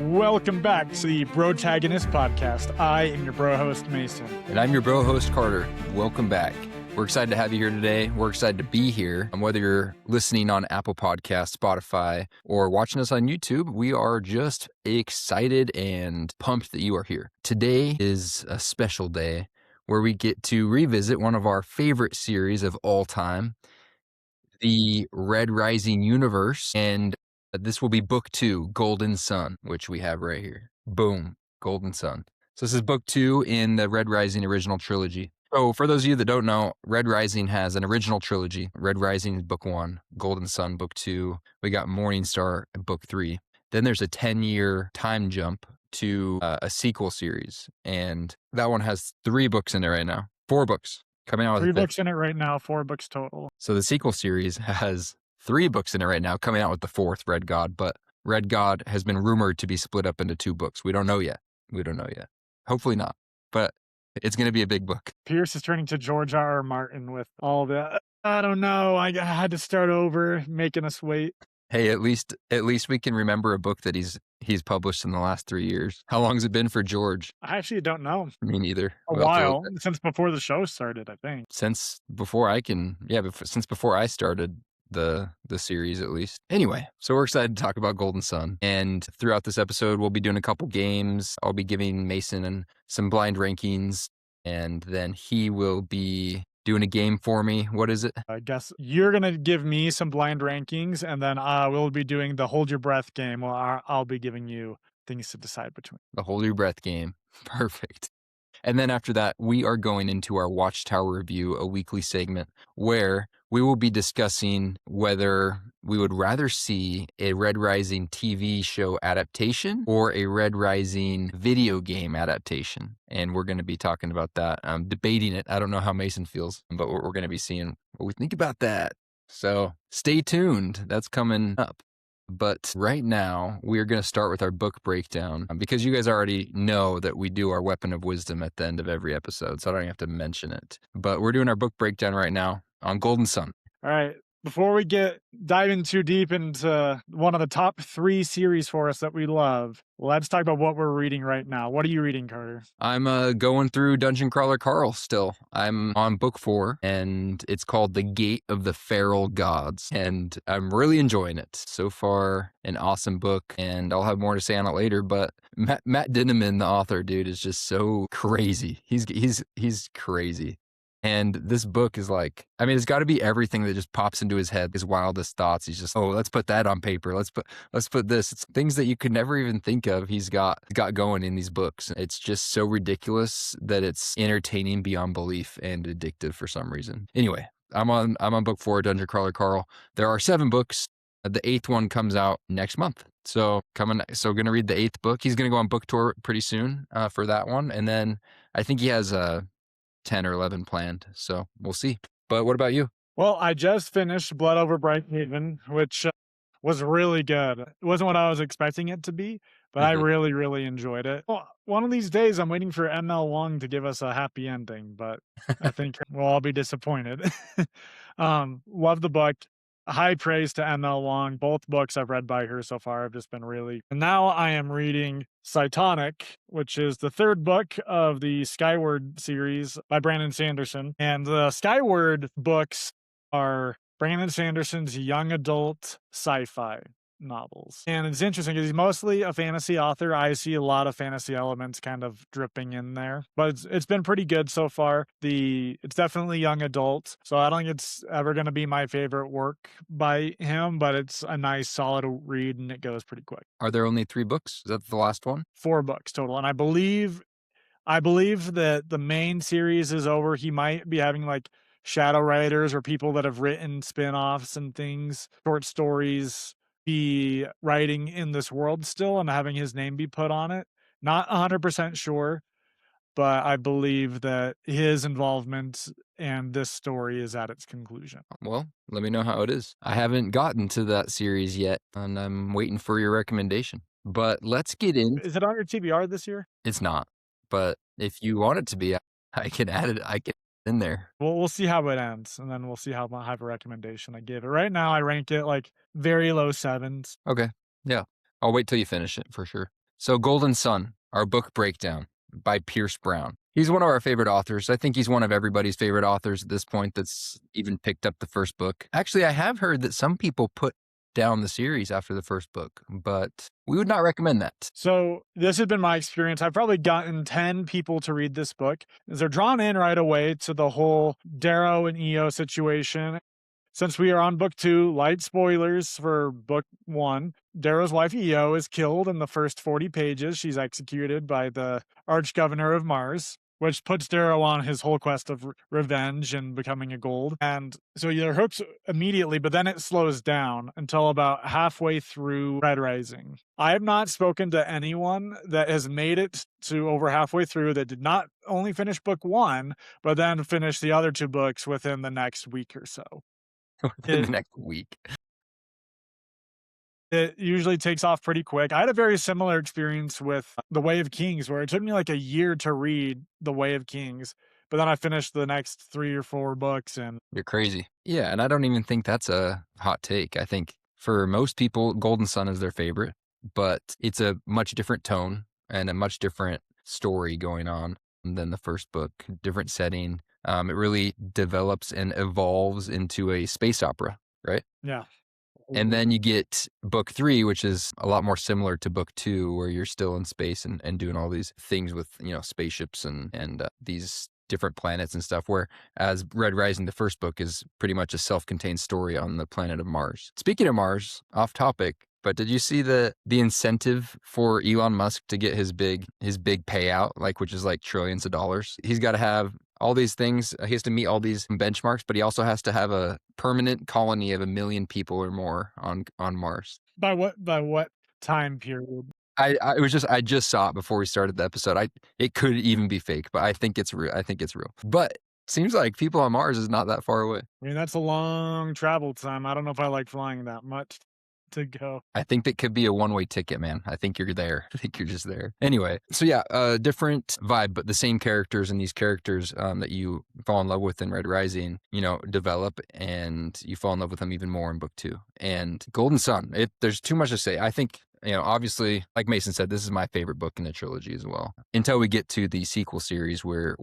Welcome back to the Brotagonists podcast. I am your bro host, Mason. And I'm your bro host, Carter. Welcome back. We're excited to have you here today. We're excited to be here. And whether you're listening on Apple Podcasts, Spotify, or watching us on YouTube, we are just excited and pumped that you are here. Today is a special day where we get to revisit one of our favorite series of all time, the Red Rising universe. And this will be book 2, Golden Sun, which we have right here. Boom, Golden Sun. So this is book 2 in the Red Rising original trilogy. So for those of you that don't know, Red Rising has an original trilogy. Red Rising is book 1, Golden Sun, book 2. We got Morning Star in book 3. Then there's a 10-year time jump to a sequel series. And that one has 3 books in it right now. 4 books coming out with 3 books in it right now, 4 books total. So the sequel series has 3 books in it right now, coming out with the 4th, Red God. But Red God has been rumored to be split up into 2 books. We don't know yet. Hopefully not. But it's going to be a big book. Pierce is turning to George R.R. Martin with all the, I don't know, I had to start over, making us wait. Hey, at least we can remember a book that he's published in the last 3 years. How long has it been for George? I actually don't know. Me neither. A while, since before the show started, I think. Since before I started the series, at least. Anyway, so we're excited to talk about Golden Sun. And throughout this episode, we'll be doing a couple games. I'll be giving Mason some blind rankings, and then he will be doing a game for me. What is it? I guess you're going to give me some blind rankings, and then we'll be doing the Hold Your Breath game. Well, I'll be giving you things to decide between. The Hold Your Breath game. Perfect. And then after that, we are going into our Watchtower Review, a weekly segment where we will be discussing whether we would rather see a Red Rising TV show adaptation or a Red Rising video game adaptation. And we're going to be talking about that, debating it. I don't know how Mason feels, but we're going to be seeing what we think about that. So stay tuned. That's coming up. But right now, we are going to start with our book breakdown because you guys already know that we do our Weapon of Wisdom at the end of every episode, so I don't even have to mention it. But we're doing our book breakdown right now on Golden Sun. All right. Before we dive in too deep into one of the top 3 series for us that we love, let's talk about what we're reading right now. What are you reading, Carter? I'm going through Dungeon Crawler Carl still. I'm on book 4, and it's called The Gate of the Feral Gods, and I'm really enjoying it. So far, an awesome book, and I'll have more to say on it later, but Matt Dinniman, the author, dude, is just so crazy. He's crazy. And this book is like, I mean, it's got to be everything that just pops into his head, his wildest thoughts. He's just, let's put that on paper. Let's put this. It's things that you could never even think of. He's got going in these books. It's just so ridiculous that it's entertaining beyond belief and addictive for some reason. Anyway, I'm on book 4, Dungeon Crawler Carl. There are 7 books. The 8th one comes out next month. So going to read the 8th book. He's going to go on book tour pretty soon for that one. And then I think he has 10 or 11 planned, so we'll see. But what about you? Well, I just finished Blood Over Brighthaven, which was really good. It wasn't what I was expecting it to be, but I really, really enjoyed it. Well, one of these days, I'm waiting for ML Wong to give us a happy ending, but I think we'll all be disappointed. Love the book. High praise to ML Wong. Both books I've read by her so far have just been really... And now I am reading Cytonic, which is the 3rd book of the Skyward series by Brandon Sanderson. And the Skyward books are Brandon Sanderson's young adult sci-fi novels. And it's interesting because he's mostly a fantasy author. I see a lot of fantasy elements kind of dripping in there, but it's been pretty good so far. It's definitely young adult, so I don't think it's ever going to be my favorite work by him, but it's a nice solid read and it goes pretty quick. Are there only 3 books? Is that the last one? 4 books total, and I believe that the main series is over. He might be having like shadow writers or people that have written spin-offs and things, short stories, be writing in this world still and having his name be put on it. Not 100% sure, but I believe that his involvement and this story is at its conclusion. Well, let me know how it is. I haven't gotten to that series yet, and I'm waiting for your recommendation. But let's get in. Is it on your TBR this year? It's not, but if you want it to be, I can add it. I can in there. Well, we'll see how it ends, and then we'll see how I have a recommendation I give it. Right now, I rank it like very low 7s. Okay. Yeah. I'll wait till you finish it for sure. So, Golden Sun, our book breakdown by Pierce Brown. He's one of our favorite authors. I think he's one of everybody's favorite authors at this point that's even picked up the first book. Actually, I have heard that some people put down the series after the first book, but we would not recommend that. So this has been my experience. I've probably gotten 10 people to read this book. They're drawn in right away to the whole Darrow and EO situation. Since we are on book two, light spoilers for book one. Darrow's wife EO is killed in the first 40 pages. She's executed by the Arch-Governor of Mars, which puts Darrow on his whole quest of revenge and becoming a gold. And so you're hooked immediately, but then it slows down until about halfway through Red Rising. I have not spoken to anyone that has made it to over halfway through that did not only finish book one, but then finish the other two books within the next week or so. Within the It next week. it usually takes off pretty quick. I had a very similar experience with The Way of Kings, where it took me like a year to read The Way of Kings, but then I finished the next 3 or 4 books and You're crazy. Yeah, and I don't even think that's a hot take. I think for most people, Golden Sun is their favorite, but it's a much different tone and a much different story going on than the first book, different setting. It really develops and evolves into a space opera, right? yeah. And then you get book three, which is a lot more similar to book two, where you're still in space and doing all these things with, spaceships and these different planets and stuff. Whereas Red Rising, the first book, is pretty much a self-contained story on the planet of Mars. Speaking of Mars, off topic, but did you see the incentive for Elon Musk to get his big payout, which is like trillions of dollars? He's got to have all these things. He has to meet all these benchmarks, but he also has to have a permanent colony of 1 million people or more on Mars. By what time period? I just saw it before we started the episode. It could even be fake, but I think it's real. I think it's real. But seems like people on Mars is not that far away. I mean, that's a long travel time. I don't know if I like flying that much to go. I think that could be a one-way ticket, man. I think you're there. I think you're just there. Anyway, so yeah, different vibe, but the same characters, and these characters that you fall in love with in Red Rising, develop, and you fall in love with them even more in book two. And Golden Sun, there's too much to say. I think, obviously, like Mason said, this is my favorite book in the trilogy as well. Until we get to the sequel series where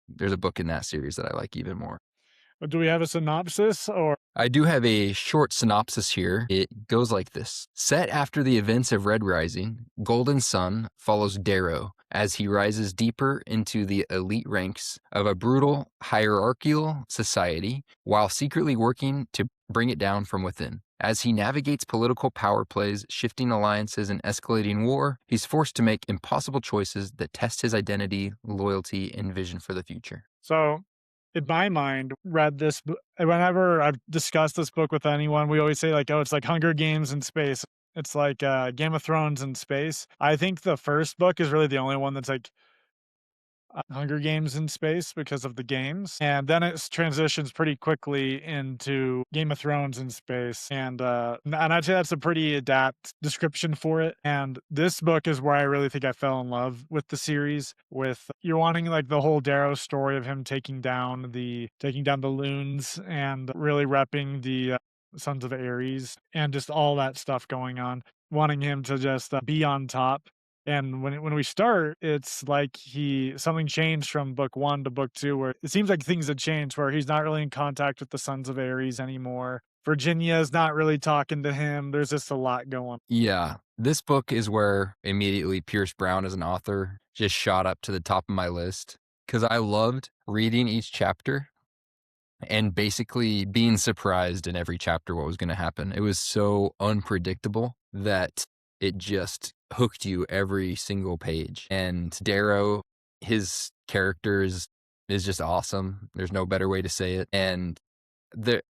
there's a book in that series that I like even more. But do we have a synopsis or I do have a short synopsis here. It goes like this. Set after the events of Red Rising, Golden Sun follows Darrow as he rises deeper into the elite ranks of a brutal hierarchical society while secretly working to bring it down from within. As he navigates political power plays, shifting alliances, and escalating war, he's forced to make impossible choices that test his identity, loyalty, and vision for the future. so in my mind, read this whenever I've discussed this book with anyone, we always say like, "Oh, it's like Hunger Games in space." It's like Game of Thrones in space. I think the first book is really the only one that's like Hunger Games in space because of the games, and then it transitions pretty quickly into Game of Thrones in space, and I'd say that's a pretty adapt description for it. And this book is where I really think I fell in love with the series. With you're wanting like the whole Darrow story of him taking down the loons and really repping the Sons of Ares and just all that stuff going on, wanting him to just be on top. And when we start, it's like something changed from book one to book two, where it seems like things had changed, where he's not really in contact with the Sons of Ares anymore. Virginia is not really talking to him. There's just a lot going. Yeah, this book is where immediately Pierce Brown as an author just shot up to the top of my list because I loved reading each chapter and basically being surprised in every chapter what was going to happen. It was so unpredictable that it just hooked you every single page. And Darrow, his character is just awesome. There's no better way to say it. And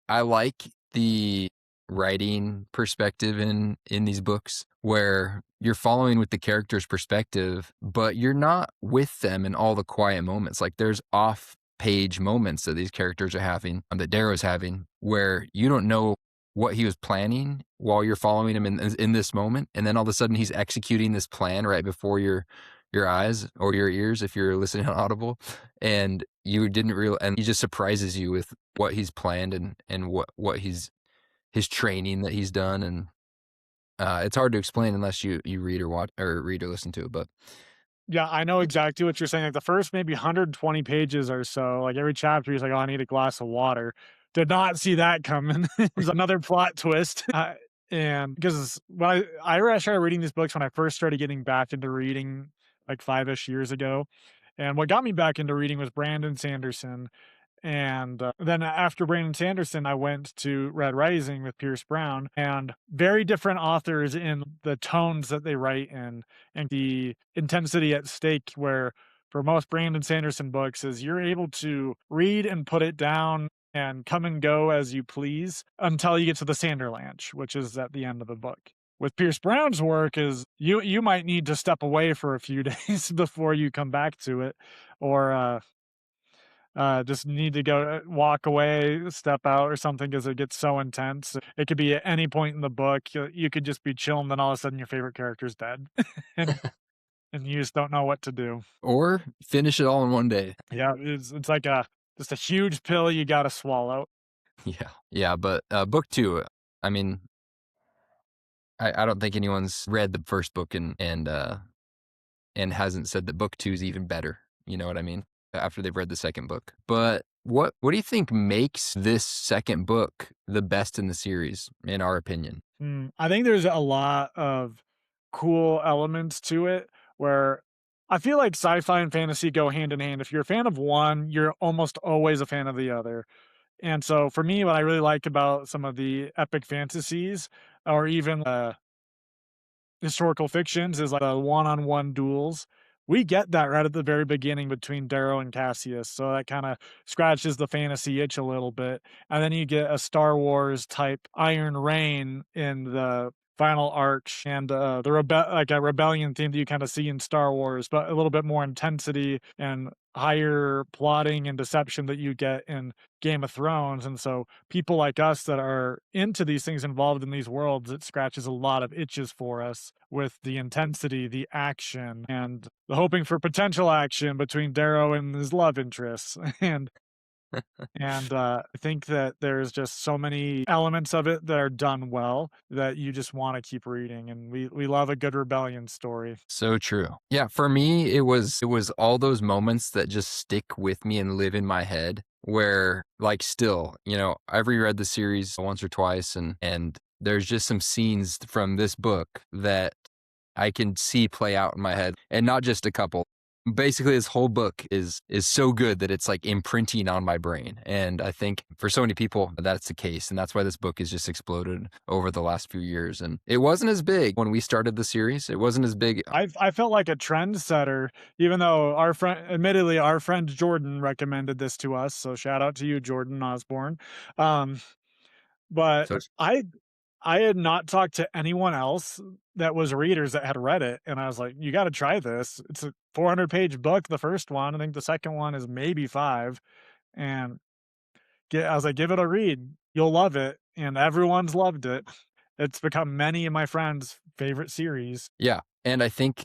I like the writing perspective in these books where you're following with the character's perspective, but you're not with them in all the quiet moments. Like there's off page moments that these characters are having, that Darrow's having, where you don't know what he was planning while you're following him in this moment, and then all of a sudden he's executing this plan right before your eyes or your ears if you're listening on Audible, and you didn't realize, and he just surprises you with what he's planned and what his training that he's done, and It's hard to explain unless you read or watch or read or listen to it, but Yeah, I know exactly what you're saying, like, the first maybe 120 pages or so, like, every chapter, he's like, "Oh, I need a glass of water." Did not see that coming. There's another plot twist. And because when I started reading these books when I first started getting back into reading, like, 5-ish years ago, and what got me back into reading was Brandon Sanderson. And then after Brandon Sanderson, I went to Red Rising with Pierce Brown, and very different authors in the tones that they write in and the intensity at stake. Where for most Brandon Sanderson books, is you're able to read and put it down and come and go as you please until you get to the Sanderlanche, which is at the end of the book. With Pierce Brown's work, is you might need to step away for a few days before you come back to it, or just need to go walk away, step out or something because it gets so intense. It could be at any point in the book. You could just be chilling, then all of a sudden your favorite character's dead, and and you just don't know what to do. or finish it all in one day. Yeah, it's like a just a huge pill you got to swallow. Yeah. Yeah, but, book 2, I mean, I don't think anyone's read the first book and hasn't said that book 2 is even better, you know what I mean? After they've read the second book. But what do you think makes this second book the best in the series, in our opinion? I think there's a lot of cool elements to it where I feel like sci-fi and fantasy go hand in hand. If you're a fan of one, you're almost always a fan of the other. And so for me, what I really like about some of the epic fantasies or even historical fictions is like the one-on-one duels. We get that right at the very beginning between Darrow and Cassius, so that kind of scratches the fantasy itch a little bit. And then you get a Star Wars type Iron Reign in the final arc, and like a rebellion theme that you kind of see in Star Wars, but a little bit more intensity and higher plotting and deception that you get in Game of Thrones. And so people like us that are into these things, involved in these worlds, it scratches a lot of itches for us with the intensity, the action, and the hoping for potential action between Darrow and his love interests. I think that there's just so many elements of it that are done well that you just want to keep reading. And we love a good rebellion story. So true. Yeah, for me, it was all those moments that just stick with me and live in my head where, like, still, I've reread the series once or twice, and there's just some scenes from this book that I can see play out in my head, and not just a couple. Basically, this whole book is so good that it's like imprinting on my brain, and I think for so many people that's the case, and that's why this book has just exploded over the last few years. And it wasn't as big when we started the series. It wasn't as big. I felt like a trendsetter, even though admittedly, our friend Jordan recommended this to us. So shout out to you, Jordan Osborne. Um, but So I had not talked to anyone else that was readers that had read it, and I was like, "You got to try this. It's a 400-page book. The first one, I think the second one is maybe five, and I was like, give it a read. You'll love it, and everyone's loved it. It's become many of my friends' favorite series. yeah, and I think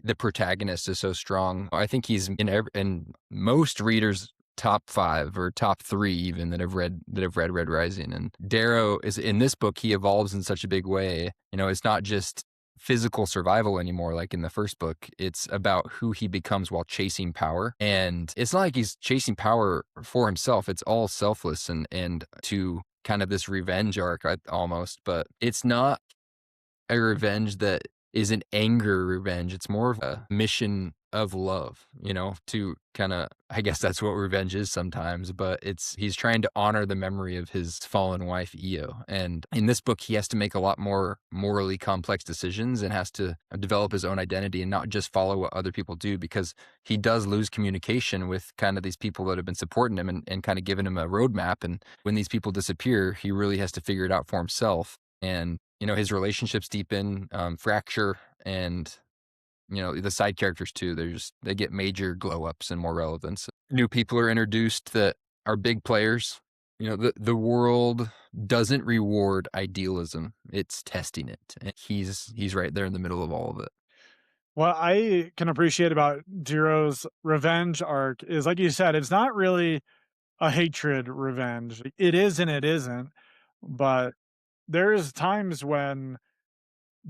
the protagonist is so strong. I think he's in most readers' top 5 or top 3 even that have read Red Rising. And Darrow is in this book, he evolves in such a big way. It's not just physical survival anymore like in the first book. It's about who he becomes while chasing power. And it's not like he's chasing power for himself. It's all selfless and to kind of this revenge arc almost, but it's not a revenge that is an anger revenge. It's more of a mission of love, to kind of, I guess that's what revenge is sometimes, but he's trying to honor the memory of his fallen wife, Io. And in this book, he has to make a lot more morally complex decisions and has to develop his own identity and not just follow what other people do, because he does lose communication with kind of these people that have been supporting him and kind of giving him a roadmap. And when these people disappear, he really has to figure it out for himself. And his relationships deepen, fracture, and the side characters too. They get major glow ups and more relevance. New people are introduced that are big players. The world doesn't reward idealism; it's testing it. And he's right there in the middle of all of it. What I can appreciate about Jiro's revenge arc is, like you said, it's not really a hatred revenge. It is and it isn't. But there's times when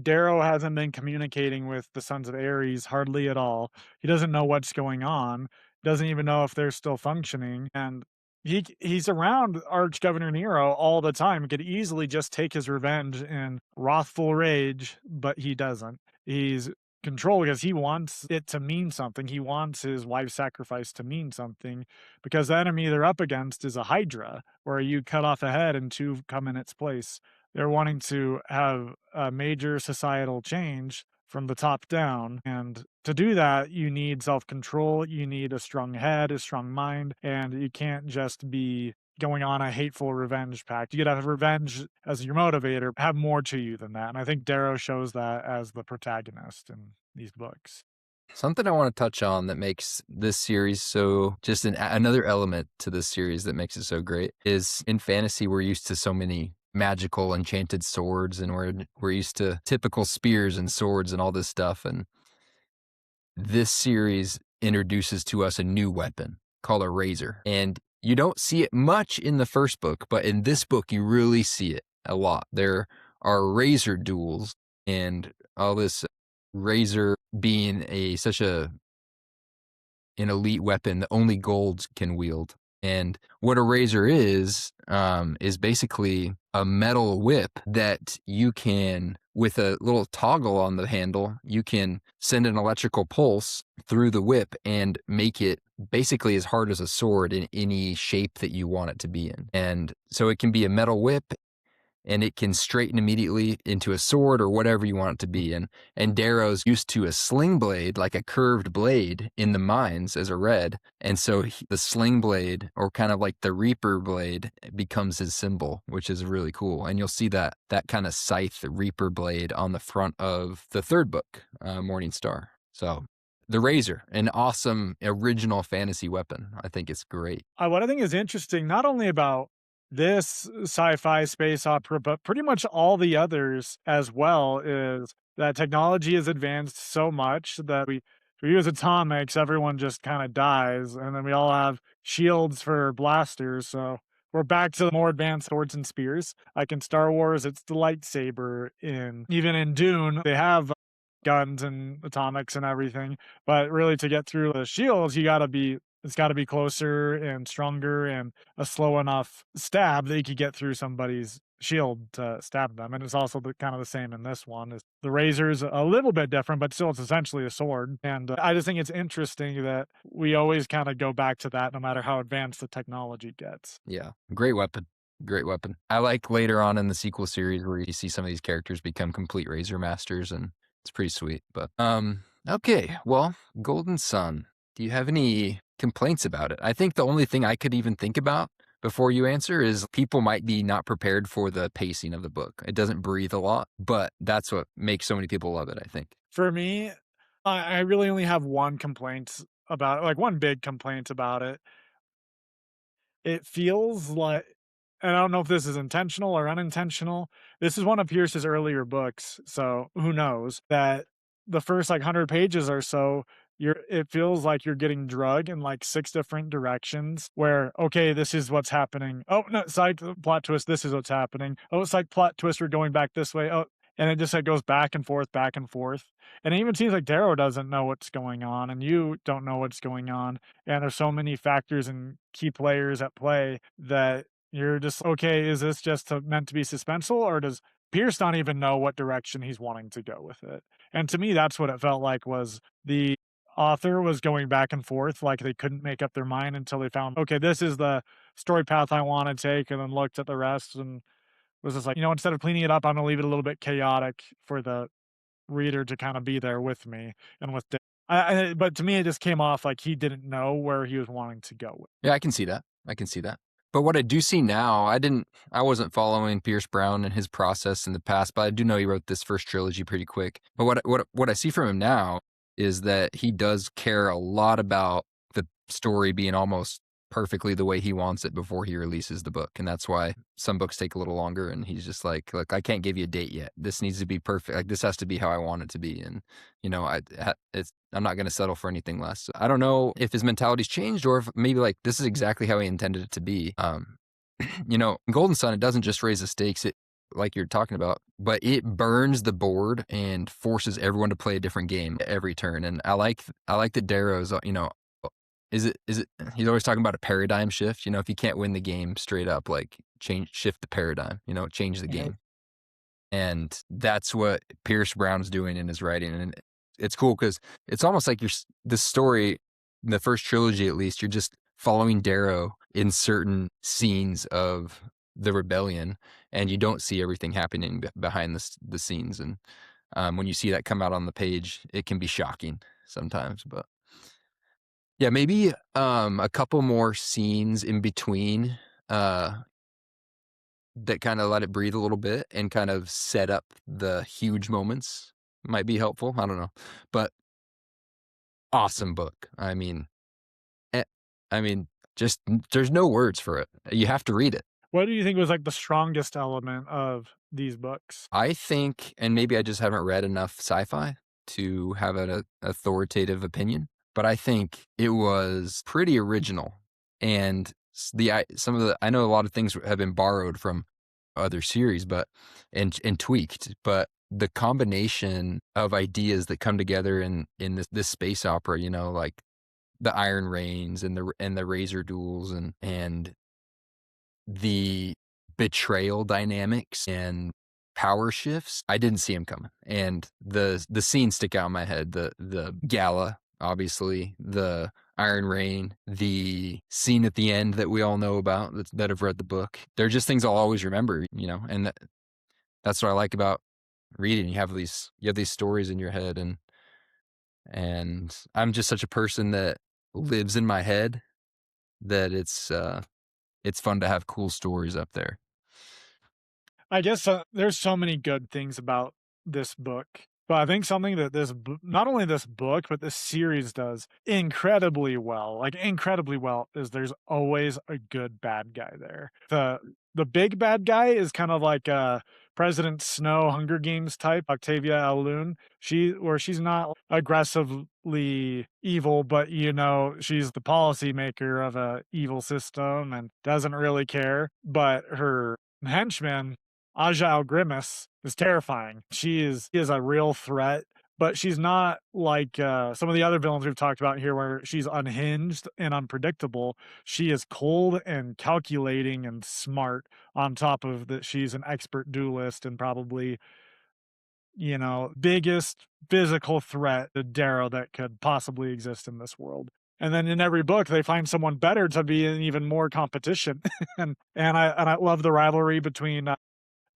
Darrow hasn't been communicating with the Sons of Ares hardly at all. He doesn't know what's going on, doesn't even know if they're still functioning, and he's around Arch-Governor Nero all the time. He could easily just take his revenge in wrathful rage, but he doesn't. He's controlled because he wants it to mean something. He wants his wife's sacrifice to mean something because the enemy they're up against is a Hydra, where you cut off a head and two come in its place. They're wanting to have a major societal change from the top down. And to do that, you need self control, you need a strong head, a strong mind, and you can't just be going on a hateful revenge pact. You gotta have revenge as your motivator, have more to you than that. And I think Darrow shows that as the protagonist in these books. Something I want to touch on that makes this series so just another element to this series that makes it so great is in fantasy, we're used to so many magical enchanted swords and we're used to typical spears and swords and all this stuff. And this series introduces to us a new weapon called a razor. And you don't see it much in the first book, but in this book, you really see it a lot. There are razor duels and all this razor being such an elite weapon that only golds can wield. And what a razor is basically a metal whip that you can, with a little toggle on the handle, you can send an electrical pulse through the whip and make it basically as hard as a sword in any shape that you want it to be in. And so it can be a metal whip and it can straighten immediately into a sword or whatever you want it to be. And Darrow's used to a sling blade, like a curved blade in the mines as a red. And so the sling blade, or kind of like the Reaper blade, becomes his symbol, which is really cool. And you'll see that kind of scythe Reaper blade on the front of the third book, Morning Star. So the razor, an awesome original fantasy weapon. I think it's great. What I think is interesting, not only about this sci-fi space opera, but pretty much all the others as well, is that technology has advanced so much that we use atomics, everyone just kind of dies, and then we all have shields for blasters. So we're back to the more advanced swords and spears. Like in Star Wars, it's the lightsaber. Even in Dune, they have guns and atomics and everything. But really, to get through the shields, it's got to be closer and stronger and a slow enough stab that you could get through somebody's shield to stab them. And it's also kind of the same in this one. Is the razor's a little bit different, but still it's essentially a sword. And I just think it's interesting that we always kind of go back to that no matter how advanced the technology gets. Yeah, great weapon. Great weapon. I like later on in the sequel series where you see some of these characters become complete razor masters, and it's pretty sweet. But okay, well, Golden Sun. Do you have any complaints about it? I think the only thing I could even think about before you answer is people might be not prepared for the pacing of the book. It doesn't breathe a lot, but that's what makes so many people love it, I think. For me, I really only have one complaint about it, like one big complaint about it. It feels like, and I don't know if this is intentional or unintentional. This is one of Pierce's earlier books, so who knows, that the first, like, 100 pages or so, it feels like you're getting drug in, like, 6 different directions where, "Okay, this is what's happening. Oh, no, psych, plot twist, this is what's happening. Oh, it's like plot twist, we're going back this way. Oh," and it just, like, goes back and forth, back and forth, and it even seems like Darrow doesn't know what's going on, and you don't know what's going on, and there's so many factors and key players at play that you're just, okay, is this just meant to be suspenseful, or does Pierce not even know what direction he's wanting to go with it? And to me, that's what it felt like, was the author was going back and forth, like they couldn't make up their mind until they found, okay, this is the story path I want to take, and then looked at the rest and was just like, instead of cleaning it up, I'm gonna leave it a little bit chaotic for the reader to kind of be there with me and with but to me, it just came off like he didn't know where he was wanting to go with. Yeah, I can see that. I can see that. But what I do see now, I wasn't following Pierce Brown and his process in the past, but I do know he wrote this first trilogy pretty quick. But what I see from him now is that he does care a lot about the story being almost perfectly the way he wants it before he releases the book. And that's why some books take a little longer and he's just like, look, I can't give you a date yet. This needs to be perfect. Like this has to be how I want it to be. And I'm not going to settle for anything less. I don't know if his mentality's changed or if maybe like this is exactly how he intended it to be. In Golden Sun, it doesn't just raise the stakes. like you're talking about, but it burns the board and forces everyone to play a different game every turn. And I like that Darrow's, is it he's always talking about a paradigm shift. If you can't win the game straight up, like shift the paradigm, change the Mhm. game. And that's what Pierce Brown's doing in his writing, and it's cool because it's almost like the story, in the first trilogy at least, you're just following Darrow in certain scenes of the rebellion, and you don't see everything happening behind the scenes, and, when you see that come out on the page, it can be shocking sometimes, but yeah, maybe, a couple more scenes in between, that kinda let it breathe a little bit and kind of set up the huge moments might be helpful, I don't know, but awesome book. Eh I mean, just there's no words for it. You have to read it. What do you think was, like, the strongest element of these books? I think, and maybe I just haven't read enough sci-fi to have an authoritative opinion, but I think it was pretty original, and some of the I know a lot of things have been borrowed from other series, but and tweaked, but the combination of ideas that come together in this space opera, like the Iron Reigns and the Razor duels and the betrayal dynamics and power shifts, I didn't see him coming, and the scenes stick out in my head, the gala, obviously, the Iron Rain, the scene at the end that we all know about that have read the book. They're just things I'll always remember, and that's what I like about reading. You have these stories in your head, and I'm just such a person that lives in my head that it's fun to have cool stories up there. I guess, there's so many good things about this book, but I think something that not only this book, but this series does incredibly well, like, incredibly well, is there's always a good bad guy there. The big bad guy is kind of like, President Snow, Hunger Games type, Octavia Alun. She's not aggressively evil, but, she's the policymaker of a evil system and doesn't really care, but her henchman Agile Grimace is terrifying. She is a real threat, but she's not like, some of the other villains we've talked about here where she's unhinged and unpredictable. She is cold and calculating and smart on top of that she's an expert duelist and probably, biggest physical threat to Darrow that could possibly exist in this world. And then in every book, they find someone better to be in even more competition. And I love the rivalry between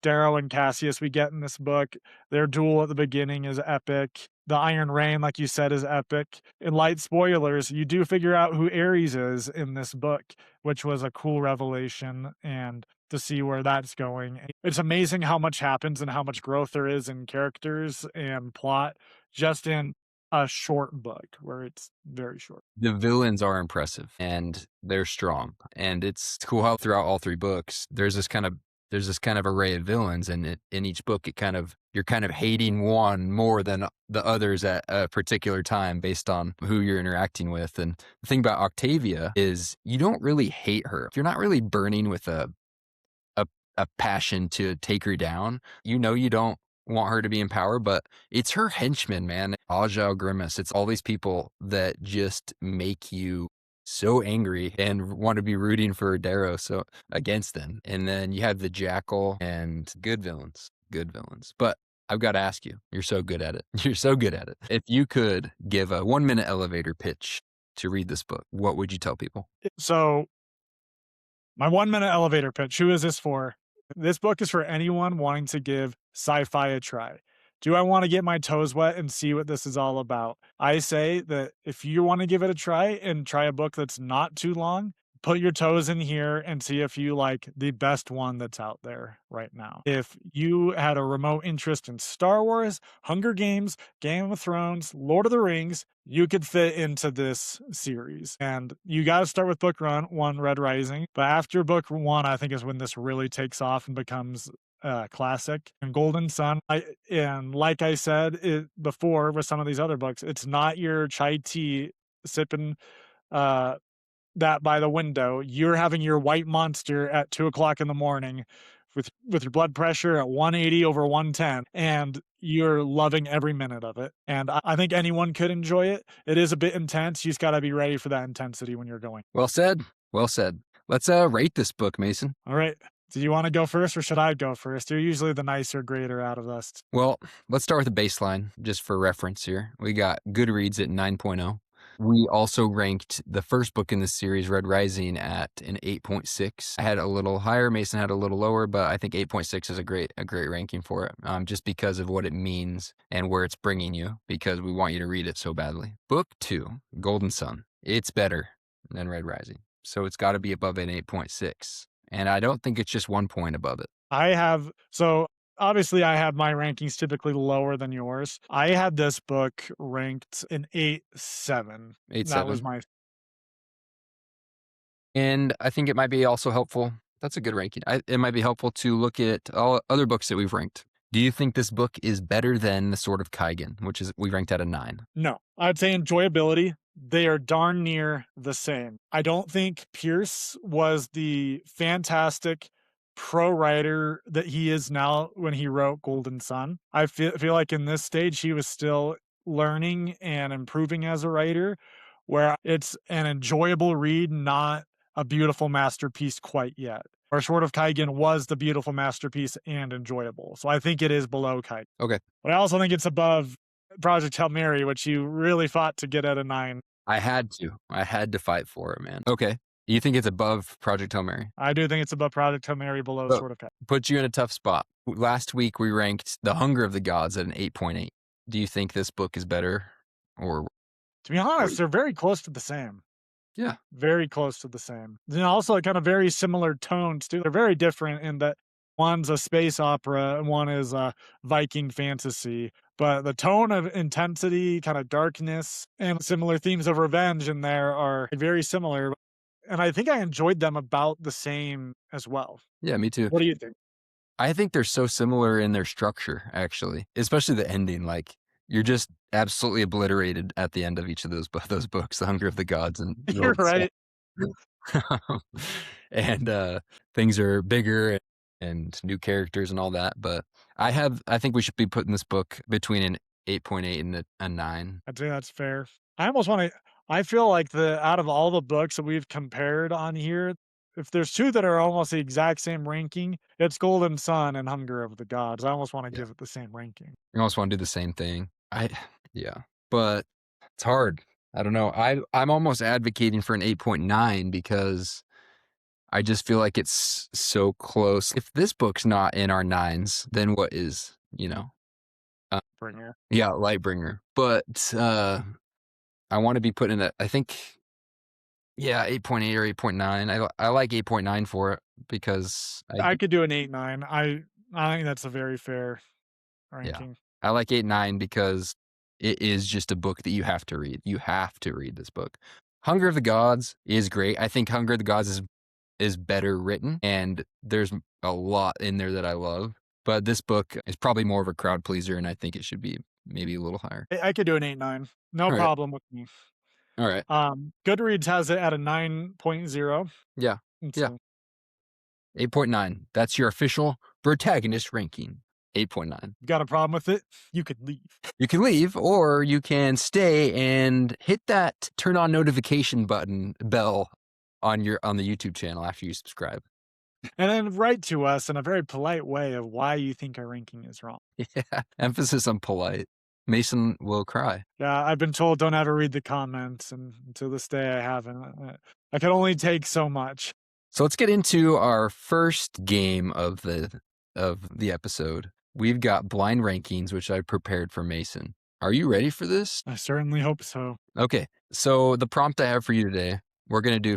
Darrow and Cassius we get in this book. Their duel at the beginning is epic. The Iron Rain, like you said, is epic. In light spoilers, you do figure out who Ares is in this book, which was a cool revelation, and to see where that's going. It's amazing how much happens and how much growth there is in characters and plot just in a short book where it's very short. The villains are impressive and they're strong, and it's cool how throughout all 3 books, there's this kind of array of villains, and in each book, you're kind of hating one more than the others at a particular time based on who you're interacting with, and the thing about Octavia is you don't really hate her. You're not really burning with a a passion to take her down. You don't want her to be in power, but it's her henchmen, man. Agile Grimace. It's all these people that just make you so angry and want to be rooting for Darrow so against them. And then you have the Jackal and good villains. Good villains. But I've got to ask you, you're so good at it. You're so good at it. If you could give a 1 minute elevator pitch to read this book, what would you tell people? So my 1 minute elevator pitch. Who is this for? This book is for anyone wanting to give sci fi a try. Do I want to get my toes wet and see what this is all about? I say that if you want to give it a try and try a book that's not too long, put your toes in here and see if you like the best one that's out there right now. If you had a remote interest in Star Wars, Hunger Games, Game of Thrones, Lord of the Rings, you could fit into this series. And you got to start with one, Red Rising. But after book one, I think is when this really takes off and becomes classic. And Golden Sun, and like I said before with some of these other books, it's not your chai tea sipping that by the window. You're having your white monster at 2 o'clock in the morning with your blood pressure at 180 over 110, and you're loving every minute of it. And I think anyone could enjoy it. It is a bit intense. You just got to be ready for that intensity when you're going. Well said. Well said. Let's rate this book, Mason. All right. Do you want to go first or should I go first? You're usually the nicer grader out of us. Well, let's start with the baseline, just for reference here. We got Goodreads at 9.0. We also ranked the first book in this series, Red Rising, at an 8.6. I had a little higher, Mason had a little lower, but I think 8.6 is a great ranking for it, just because of what it means and where it's bringing you, because we want you to read it so badly. Book 2, Golden Sun. It's better than Red Rising, so it's got to be above an 8.6. And I don't think it's just 1 point above it. Obviously I have my rankings typically lower than yours. I had this book ranked an 8.7. 8.7. That was my. And I think it might be also helpful. That's a good ranking. It might be helpful to look at all other books that we've ranked. Do you think this book is better than The Sword of Kaigen, which is we ranked at a 9? No, I'd say enjoyability. They are darn near the same. I don't think Pierce was the fantastic pro writer that he is now when he wrote Golden Sun. I feel like in this stage he was still learning and improving as a writer, where it's an enjoyable read, not a beautiful masterpiece quite yet. Or Sword of Kaigen was the beautiful masterpiece and enjoyable. So I think it is below Kaigen. Okay. But I also think it's above Project Hail Mary, which you really fought to get at a 9. I had to fight for it, man. Okay. You think it's above Project Hail Mary? I do think it's above Project Hail Mary, below Sword of Kaigen. Puts you in a tough spot. Last week we ranked The Hunger of the Gods at an 8.8. Do you think this book is better? Or to be honest, they're very close to the same. Yeah. Very close to the same. And also kind of very similar tones too. They're very different in that one's a space opera and one is a Viking fantasy. But the tone of intensity, kind of darkness, and similar themes of revenge in there are very similar. And I think I enjoyed them about the same as well. Yeah, me too. What do you think? I think they're so similar in their structure, actually, especially the ending. Like, you're just absolutely obliterated at the end of each of those books, The Hunger of the Gods and You're right. and things are bigger and new characters and all that. But I think we should be putting this book between an 8.8 and a 9. I'd say that's fair. I feel like out of all the books that we've compared on here, if there's two that are almost the exact same ranking, it's Golden Sun and Hunger of the Gods. I almost want to give it the same ranking. I almost want to do the same thing. Yeah, but it's hard. I don't know. I'm almost advocating for an 8.9 because I just feel like it's so close. If this book's not in our 9s, then what is, Bringer. Yeah, Lightbringer. But I want to be put in I think, 8.8 or 8.9. I like 8.9 for it because I could do an 8.9. I think that's a very fair ranking. I like 8.9 because it is just a book that you have to read. You have to read this book. Hunger of the Gods is great. I think Hunger of the Gods is better written, and there's a lot in there that I love. But this book is probably more of a crowd pleaser, and I think it should be maybe a little higher. I could do an 8.9. No problem with me. All right. Goodreads has it at a 9.0. Yeah. 8.9. That's your official protagonist ranking. 8.9. Got a problem with it? You could leave. You can leave, or you can stay and hit that turn on notification bell on the YouTube channel after you subscribe. And then write to us in a very polite way of why you think our ranking is wrong. Yeah, emphasis on polite. Mason will cry. Yeah, I've been told don't ever read the comments, and to this day I haven't. I can only take so much. So let's get into our first game of the episode. We've got blind rankings, which I prepared for Mason. Are you ready for this? I certainly hope so. Okay, so the prompt I have for you today, we're going to do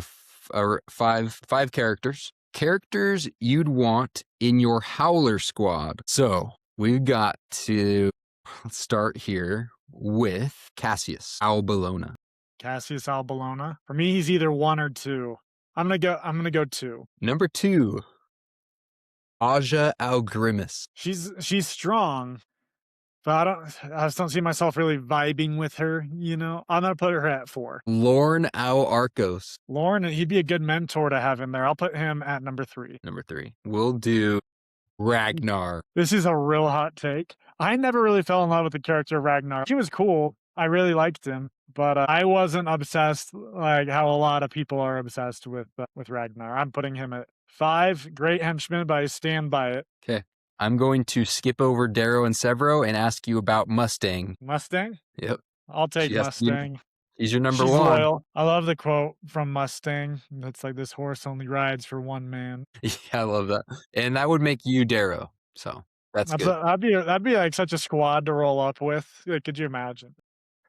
five characters. Characters you'd want in your Howler squad. So we've got to start here with Cassius Albolona. Cassius Albolona. For me, he's either 1 or 2. I'm gonna go 2. Number 2, Aja Algrimis. She's strong, but I just don't see myself really vibing with her, I'm gonna put her at 4. Lorne Au Arcos. Lorne, he'd be a good mentor to have in there. I'll put him at number 3. Number 3. We'll do Ragnar. This is a real hot take. I never really fell in love with the character of Ragnar. He was cool. I really liked him, but I wasn't obsessed like how a lot of people are obsessed with Ragnar. I'm putting him at 5. Great henchman, but I stand by it. Okay. I'm going to skip over Darrow and Severo and ask you about Mustang. Mustang? Yep. I'll take She has to be, Mustang. she's your number She's one. loyal. I love the quote from Mustang. That's like, this horse only rides for one man. Yeah, I love that. And that would make you Darrow. So that's good. That'd be like such a squad to roll up with. Like, could you imagine?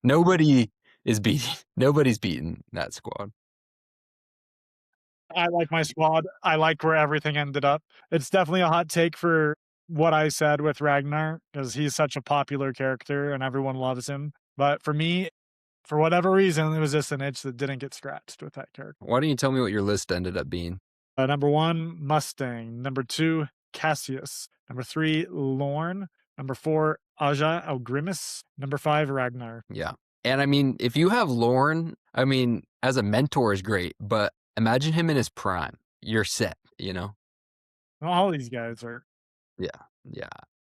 Nobody is beating. Nobody's beating that squad. I like my squad. I like where everything ended up. It's definitely a hot take for what I said with Ragnar because he's such a popular character and everyone loves him. But for me, for whatever reason, it was just an itch that didn't get scratched with that character. Why don't you tell me what your list ended up being? Number 1, Mustang. Number 2, Cassius. Number 3, Lorne. Number 4, Aja Elgrimis. Number 5, Ragnar. Yeah. And I mean, if you have Lorne, I mean, as a mentor is great, but imagine him in his prime. You're set, you know? All these guys are. Yeah. Yeah.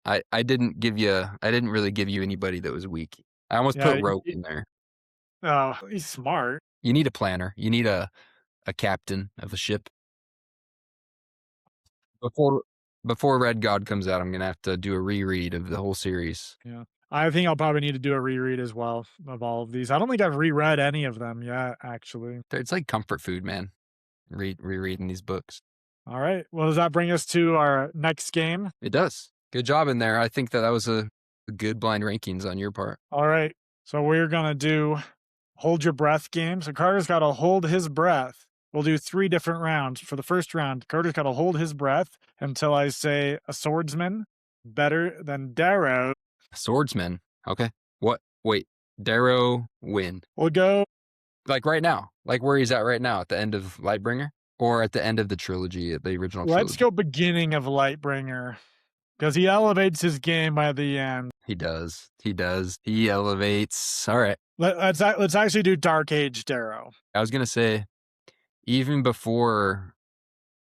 I didn't really give you anybody that was weak. I almost Yeah. put Roke in there. Oh, he's smart. You need a planner. You need a captain of a ship. Before Red God comes out, I'm gonna have to do a reread of the whole series. Yeah. I think I'll probably need to do a reread as well of all of these. I don't think I've reread any of them yet, actually. It's like comfort food, man. Rereading these books. All right. Well, does that bring us to our next game? It does. Good job in there. I think that was a good blind rankings on your part. All right. So we're going to do hold your breath game. So Carter's got to hold his breath. We'll do 3 different rounds. For the first round, Carter's got to hold his breath until I say a swordsman better than Darrow. Swordsman. Okay. What? Wait. Darrow win. We'll go. Like right now. Like where he's at right now at the end of Lightbringer? Or at the end of the trilogy, at the original trilogy? Let's go beginning of Lightbringer. Because he elevates his game by the end. He does. He does. He elevates. All right. Let's actually do Dark Age Darrow. I was going to say, even before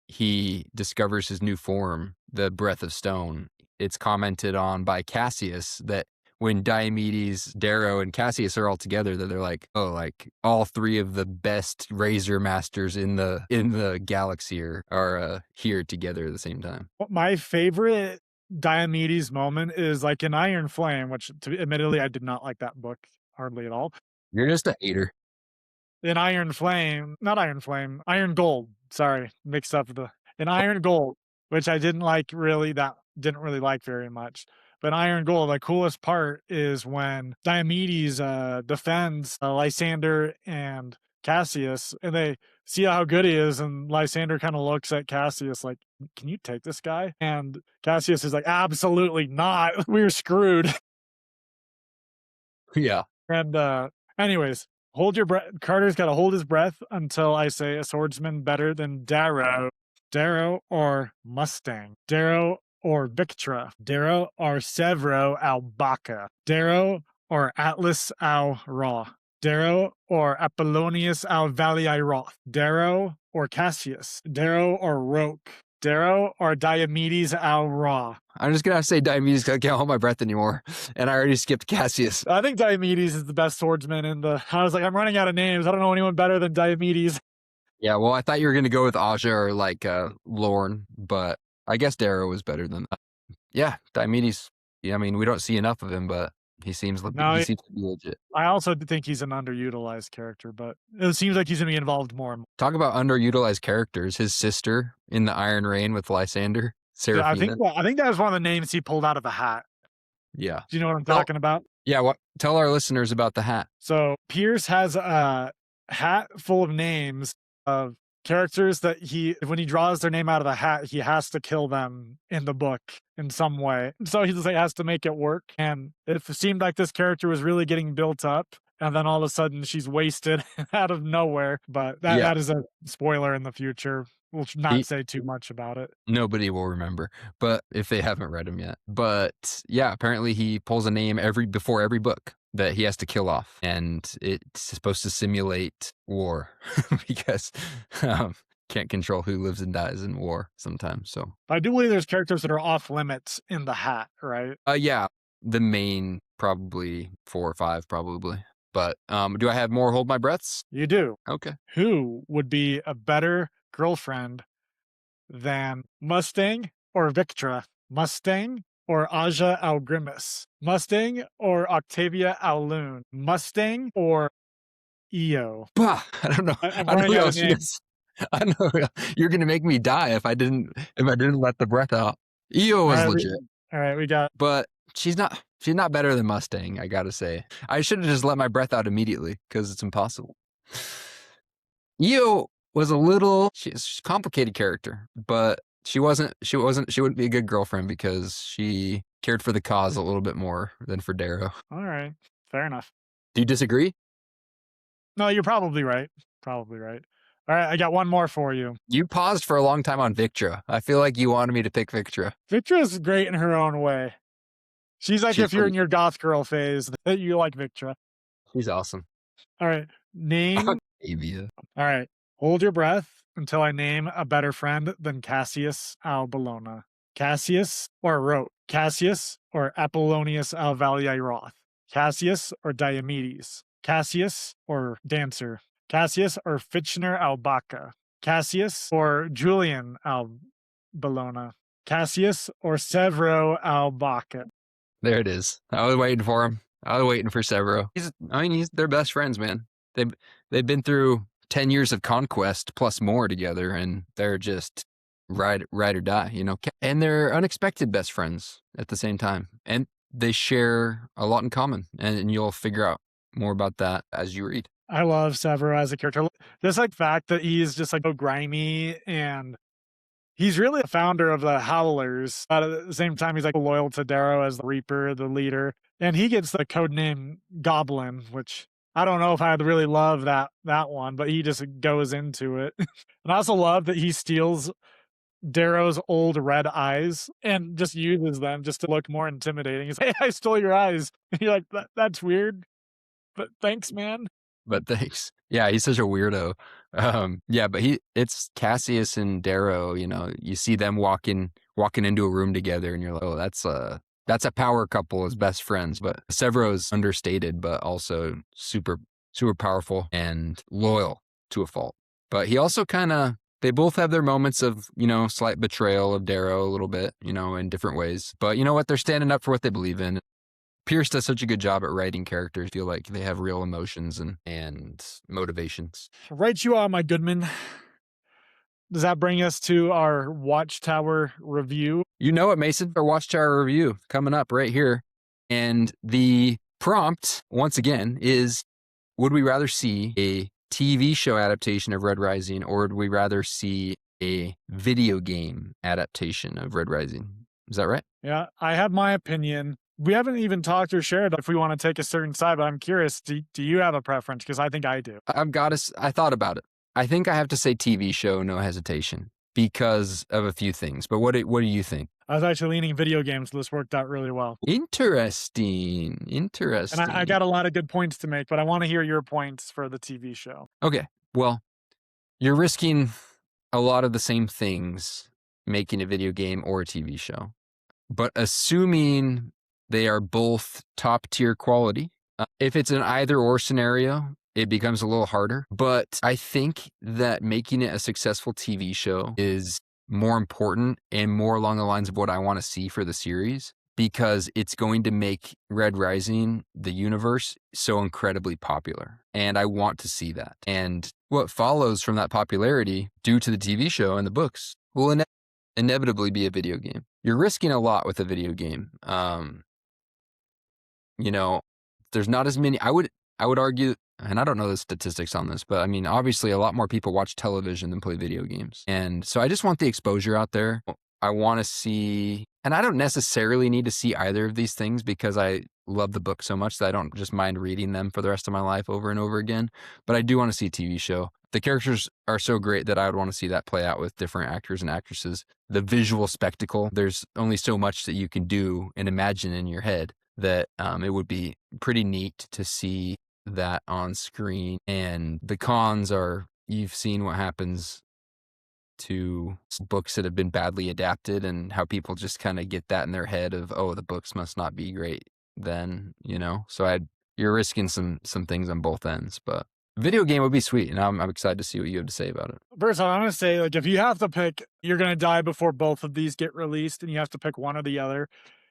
he discovers his new form, the Breath of Stone, it's commented on by Cassius that when Diomedes, Darrow, and Cassius are all together, that they're like, oh, like all 3 of the best razor masters in the galaxy are here together at the same time. My favorite Diomedes moment is like in Iron Flame, which admittedly I did not like that book hardly at all. You're just a hater. In Iron Flame, not Iron Flame, Iron Gold. Sorry, mixed up in Iron Gold, which I didn't really like very much. But Iron Gold, the coolest part is when Diomedes defends Lysander and Cassius, and they see how good he is, and Lysander kind of looks at Cassius like, "Can you take this guy?" And Cassius is like, "Absolutely not. We're screwed." Yeah. And anyways, hold your breath. Carter's got to hold his breath until I say a swordsman better than Darrow. Darrow or Mustang. Darrow or Victra. Darrow or Severo al Baca. Darrow or Atlas al Ra. Darrow or Apollonius al Valleiroth. Darrow or Cassius. Darrow or Roke. Darrow or Diomedes al Ra. I'm just going to say Diomedes because I can't hold my breath anymore. And I already skipped Cassius. I think Diomedes is the best swordsman I was like, I'm running out of names. I don't know anyone better than Diomedes. Yeah, well, I thought you were going to go with Aja or like Lorne, but I guess Darrow was better than that. Yeah, Diomedes. Yeah, I mean, we don't see enough of him, but he seems to be legit. I also think he's an underutilized character, but it seems like he's going to be involved more and more. Talk about underutilized characters. His sister in the Iron Rain with Lysander, Seraphina. Yeah, I think that was one of the names he pulled out of the hat. Yeah. Do you know what I'm talking about? Yeah, tell our listeners about the hat. So Pierce has a hat full of names of characters that when he draws their name out of the hat, he has to kill them in the book in some way. So he just has to make it work. And it seemed like this character was really getting built up. And then all of a sudden she's wasted out of nowhere. But that is a spoiler in the future. We'll not say too much about it. Nobody will remember, but if they haven't read him yet. But yeah, apparently he pulls a name before every book that he has to kill off. And it's supposed to simulate war because can't control who lives and dies in war sometimes. So, But I do believe there's characters that are off limits in the hat, right? yeah, the main probably 4 or 5 probably. But do I have more hold my breaths? You do. Okay. Who would be a better girlfriend than Mustang or Victra? Mustang or Aja Algrimis? Mustang or Octavia Alloon? Mustang or Io? Bah, I don't know. I'm I know running who out of else she names. is. I know you're gonna make me die if I didn't let the breath out. EO All was right, legit, we got but she's not better than Mustang, I gotta say. I should have just let my breath out immediately because it's impossible. EO was a little she's a complicated character, but she wouldn't be a good girlfriend because she cared for the cause a little bit more than for Darrow. all right. Fair enough. Do you disagree? No, you're probably right. Probably right. All right, I got one more for you. You paused for a long time on Victra. I feel like you wanted me to pick Victra. Victra's great in her own way. She's like She's if you're in pretty your goth girl phase, that you like Victra. she's awesome. All right. Name. Octavia. All right. Hold your breath until I name a better friend than Cassius Albellona. Cassius or Rote. Cassius or Apollonius Alvaliaroth. Cassius or Diomedes. Cassius or Dancer. Cassius or Fitchner Albaca. Cassius or Julian Albellona. Cassius or Severo Albaca. There it is. I was waiting for him. I was waiting for Severo. They're best friends, man. They've they've been through 10 years of conquest plus more together, and they're just ride or die, you know. And they're unexpected best friends at the same time, and they share a lot in common. And you'll figure out more about that as you read. I love Severo as a character. This like fact that he's just like so grimy and he's really the founder of the Howlers. But at the same time, he's like loyal to Darrow as the Reaper, the leader. And he gets the code name Goblin, which I don't know if I'd really love that one, but he just goes into it. And I also love that he steals Darrow's old red eyes and just uses them just to look more intimidating. He's like, hey, I stole your eyes. And you're like, that's weird, but thanks, man. But thanks. Yeah, he's such a weirdo. Yeah, but it's Cassius and Darrow, you know, you see them walking into a room together and you're like, oh, that's a power couple as best friends. But Severo's understated, but also super, super powerful and loyal to a fault. But he also they both have their moments of, you know, slight betrayal of Darrow a little bit, you know, in different ways. But you know what? They're standing up for what they believe in. Pierce does such a good job at writing characters feel like they have real emotions and motivations. Right you are, my Goodman. Does that bring us to our Watchtower review? You know it, Mason. Our Watchtower review coming up right here. And the prompt, once again, is would we rather see a TV show adaptation of Red Rising or would we rather see a video game adaptation of Red Rising? Is that right? Yeah, I have my opinion. We haven't even talked or shared if we want to take a certain side, but I'm curious, do you have a preference? Because I think I do. I thought about it. I think I have to say TV show, no hesitation, because of a few things. But what do you think? I was actually leaning video games, so this worked out really well. Interesting. And I got a lot of good points to make, but I want to hear your points for the TV show. Okay. Well, you're risking a lot of the same things making a video game or a TV show. But assuming they are both top tier quality, if it's an either or scenario, it becomes a little harder. But I think that making it a successful TV show is more important and more along the lines of what I want to see for the series because it's going to make Red Rising, the universe, so incredibly popular. And I want to see that. And what follows from that popularity due to the TV show and the books will inevitably be a video game. You're risking a lot with a video game. You know, there's not as many. I would argue, and I don't know the statistics on this, but I mean, obviously, a lot more people watch television than play video games, and so I just want the exposure out there. I want to see, and I don't necessarily need to see either of these things because I love the book so much that I don't just mind reading them for the rest of my life over and over again. But I do want to see a TV show. The characters are so great that I would want to see that play out with different actors and actresses. The visual spectacle, there's only so much that you can do and imagine in your head that it would be pretty neat to see that on screen. And the cons are you've seen what happens to books that have been badly adapted and how people just kind of get that in their head of, oh, the books must not be great then, you know? So you're risking some things on both ends, but video game would be sweet, and I'm excited to see what you have to say about it. First, I'm gonna say, like, if you have to pick, you're gonna die before both of these get released, and you have to pick one or the other.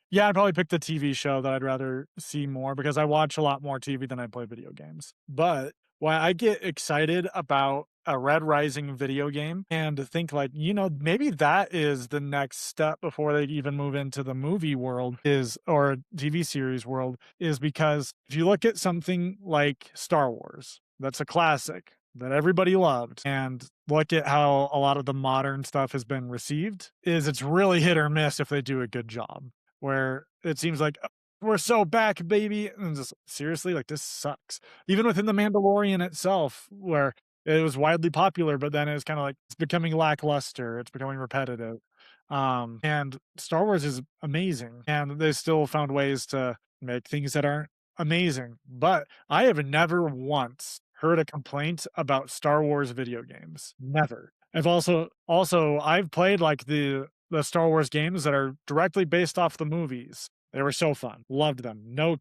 Yeah, I'd probably pick the TV show that I'd rather see more because I watch a lot more TV than I play video games. But why I get excited about a Red Rising video game and to think like, maybe that is the next step before they even move into the movie world is or TV series world is because if you look at something like Star Wars, that's a classic that everybody loved and look at how a lot of the modern stuff has been received is it's really hit or miss if they do a good job where it seems like we're so back, baby, and just seriously, like this sucks. Even within the Mandalorian itself, where it was widely popular, but then it was kind of like it's becoming lackluster, it's becoming repetitive. And Star Wars is amazing, and they still found ways to make things that aren't amazing. But I have never once heard a complaint about Star Wars video games. Never. I've played like the Star Wars games that are directly based off the movies. They were so fun. Loved them. No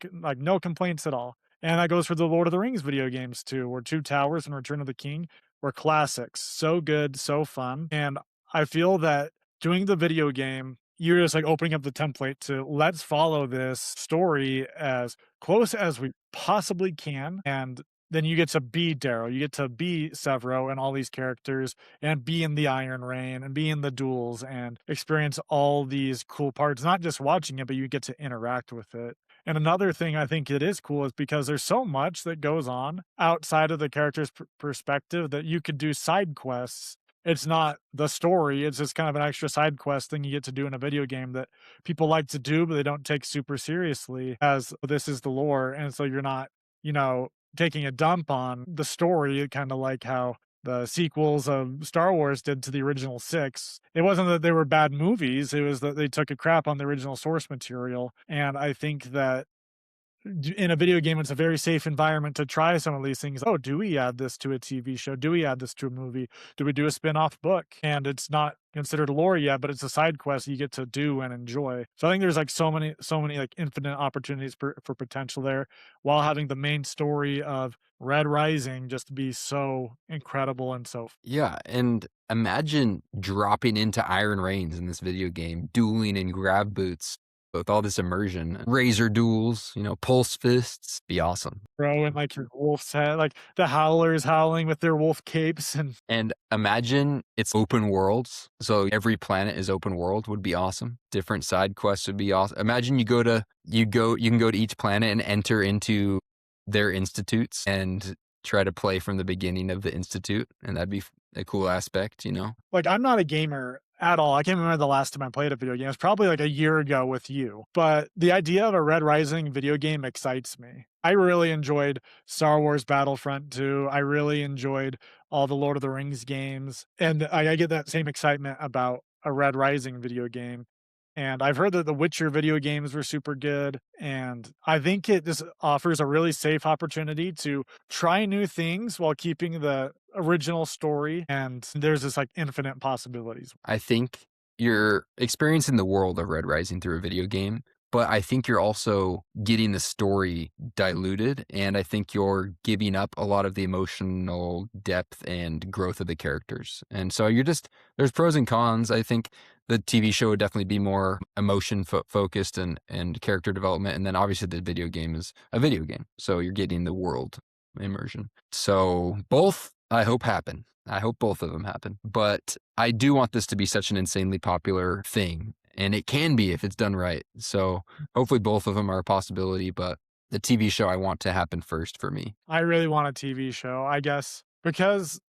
complaints at all. And that goes for the Lord of the Rings video games too, where Two Towers and Return of the King were classics. So good, so fun. And I feel that doing the video game, you're just like opening up the template to let's follow this story as close as we possibly can. And then you get to be Daryl, you get to be Severo and all these characters and be in the Iron Rain and be in the duels and experience all these cool parts, not just watching it, but you get to interact with it. And another thing I think it is cool is because there's so much that goes on outside of the character's perspective that you could do side quests. It's not the story, it's just kind of an extra side quest thing you get to do in a video game that people like to do, but they don't take super seriously as this is the lore. And so you're not, you know, taking a dump on the story, kind of like how the sequels of Star Wars did to the original six. It wasn't that they were bad movies, it was that they took a crap on the original source material. And I think that in a video game, it's a very safe environment to try some of these things. Oh, do we add this to a TV show? Do we add this to a movie? Do we do a spin-off book? And it's not considered lore yet, but it's a side quest you get to do and enjoy. So I think there's like so many like infinite opportunities for potential there, while having the main story of Red Rising just be so incredible and so Yeah, and imagine dropping into Iron Reigns in this video game, dueling in grab boots with all this immersion, razor duels, pulse fists, be awesome. throwing like your wolf's head, like the howlers howling with their wolf capes and And imagine it's open worlds. So every planet is open world would be awesome. Different side quests would be awesome. Imagine you can go to each planet and enter into their institutes and try to play from the beginning of the institute. And that'd be a cool aspect. like, I'm not a gamer at all. I can't remember the last time I played a video game. It's probably like a year ago with you. But the idea of a Red Rising video game excites me. I really enjoyed Star Wars Battlefront 2. I really enjoyed all the Lord of the Rings games. And I get that same excitement about a Red Rising video game. And I've heard that the Witcher video games were super good. And I think it just offers a really safe opportunity to try new things while keeping the original story. And there's this like infinite possibilities. I think you're experiencing the world of Red Rising through a video game, but I think you're also getting the story diluted, and I think you're giving up a lot of the emotional depth and growth of the characters. And so there's pros and cons. I think the TV show would definitely be more emotion focused and character development. And then obviously the video game is a video game. So you're getting the world immersion. So both I hope happen. I hope both of them happen. But I do want this to be such an insanely popular thing. And it can be if it's done right. So hopefully both of them are a possibility. But the TV show I want to happen first for me. I really want a TV show, I guess, because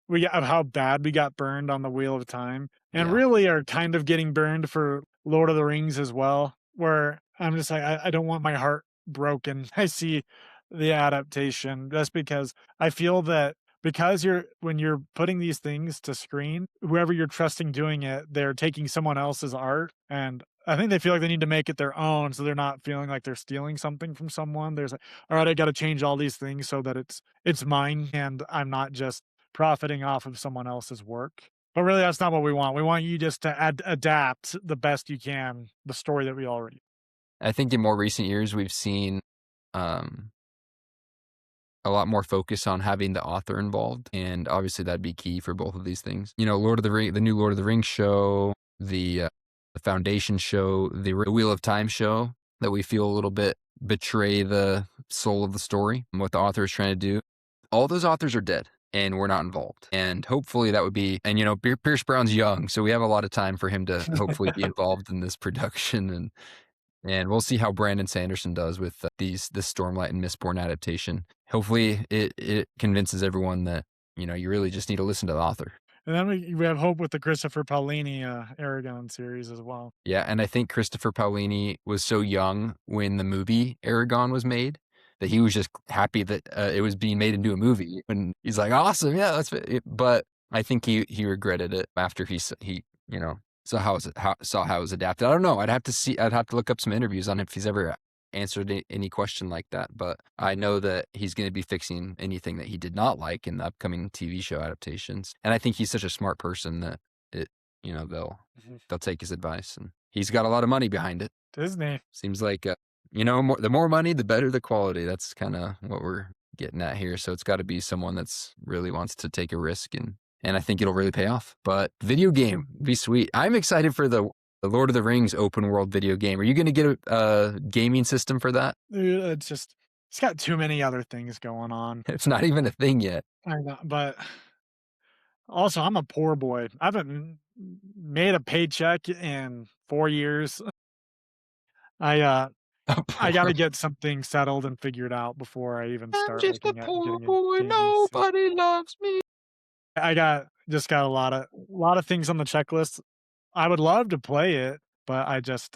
of how bad we got burned on the Wheel of Time and Yeah. really are kind of getting burned for Lord of the Rings as well, where I'm just like, I don't want my heart broken. I see the adaptation just because I feel that because when you're putting these things to screen, whoever you're trusting doing it, they're taking someone else's art. And I think they feel like they need to make it their own. So they're not feeling like they're stealing something from someone. There's like, all right, I got to change all these things so that it's mine and I'm not just profiting off of someone else's work. But really, that's not what we want. We want you just to adapt the best you can the story that we already. I think in more recent years, we've seen um, a lot more focus on having the author involved, and obviously that'd be key for both of these things. You know, Lord of the Ring, the new Lord of the Rings show, the Foundation show, the Wheel of Time show that we feel a little bit betray the soul of the story and what the author is trying to do. All those authors are dead and we're not involved. And hopefully that would be, and you know, Pierce Brown's young, so we have a lot of time for him to hopefully be involved in this production. And we'll see how Brandon Sanderson does with this Stormlight and Mistborn adaptation. Hopefully it convinces everyone that, you know, you really just need to listen to the author. And then we have hope with the Christopher Paolini Aragon series as well. Yeah, and I think Christopher Paolini was so young when the movie Aragon was made that he was just happy that it was being made into a movie. And he's like, awesome, yeah, that's it. But I think he regretted it after he you know, saw how it was adapted. I don't know. I'd have to look up some interviews on if he's ever answered any question like that. But I know that he's going to be fixing anything that he did not like in the upcoming TV show adaptations. And I think he's such a smart person that you know, they'll take his advice, and he's got a lot of money behind it. Disney. Seems like, you know, the more money, the better the quality. That's kind of what we're getting at here. So it's got to be someone that's really wants to take a risk, and I think it'll really pay off. But video game, be sweet. I'm excited for the Lord of the Rings open world video game. Are you going to get a gaming system for that? It's got too many other things going on. It's not even a thing yet. I know, but also I'm a poor boy. I haven't made a paycheck in 4 years. I I gotta get something settled and figured out before I even I'm start just a looking at poor getting a boy. gaming system. Nobody loves me. I got a lot of things on the checklist. I would love to play it, but I just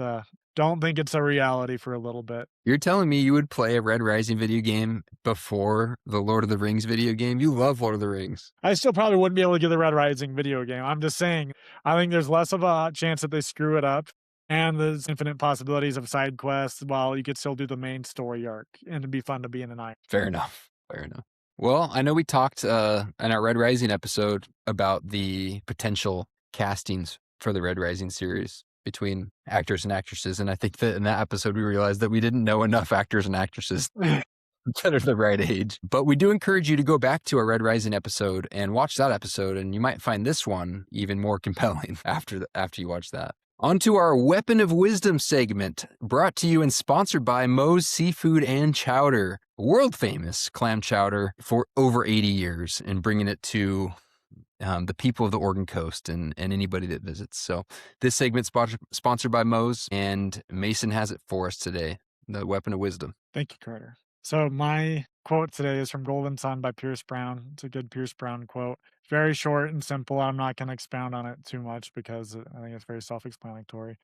don't think it's a reality for a little bit. You're telling me you would play a Red Rising video game before the Lord of the Rings video game? You love Lord of the Rings. I still probably wouldn't be able to get the Red Rising video game. I'm just saying, I think there's less of a chance that they screw it up, and there's infinite possibilities of side quests while you could still do the main story arc, and it'd be fun to be in an eye. Fair enough. Fair enough. Well, I know we talked in our Red Rising episode about the potential castings for the Red Rising series between actors and actresses. And I think that in that episode, we realized that we didn't know enough actors and actresses that are the right age. But we do encourage you to go back to our Red Rising episode and watch that episode, and you might find this one even more compelling after you watch that. On to our Weapon of Wisdom segment, brought to you and sponsored by Moe's Seafood and Chowder, world famous clam chowder for over 80 years, and bringing it to the people of the Oregon coast and anybody that visits. So this segment sponsored by Moe's, and Mason has it for us today, the Weapon of Wisdom. Thank you, Carter. So my quote today is from Golden Sun by Pierce Brown. It's a good Pierce Brown quote. Very short and simple. I'm not going to expound on it too much because I think it's very self-explanatory. It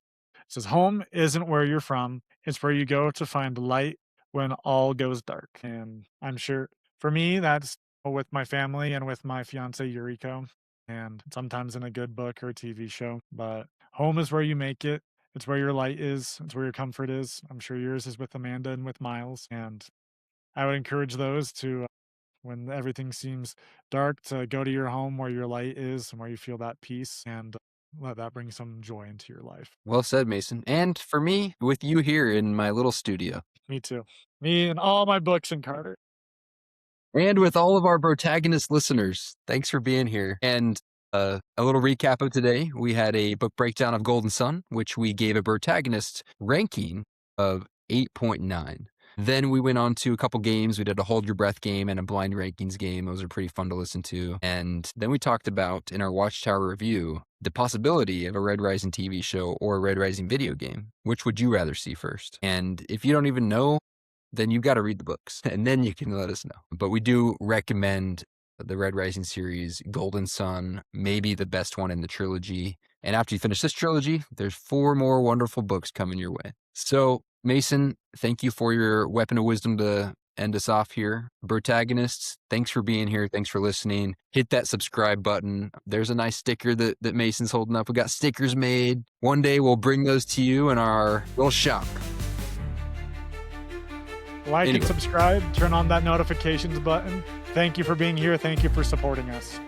says, home isn't where you're from. It's where you go to find light when all goes dark. And I'm sure for me, that's with my family and with my fiance, Yuriko, and sometimes in a good book or a TV show. But home is where you make it. It's where your light is. It's where your comfort is. I'm sure yours is with Amanda and with Miles. And I would encourage those to, when everything seems dark, to go to your home where your light is and where you feel that peace, and let that bring some joy into your life. Well said, Mason. And for me, with you here in my little studio. Me too. Me and all my books and Carter. And with all of our Protagonist listeners, thanks for being here. And a little recap of today. We had a book breakdown of Golden Sun, which we gave a Protagonist ranking of 8.9. Then we went on to a couple games. We did a Hold Your Breath game and a blind rankings game. Those are pretty fun to listen to. And then we talked about, in our Watchtower review, the possibility of a Red Rising TV show or a Red Rising video game. Which would you rather see first? And if you don't even know, then you got to read the books, and then you can let us know. But we do recommend the Red Rising series, Golden Sun, maybe the best one in the trilogy. And after you finish this trilogy, there's 4 more wonderful books coming your way. So, Mason, thank you for your Weapon of Wisdom to end us off here. Brotagonists, thanks for being here. Thanks for listening. Hit that subscribe button. There's a nice sticker that Mason's holding up. We got stickers made. One day we'll bring those to you in our little shop. Like and subscribe, turn on that notifications button. Thank you for being here. Thank you for supporting us.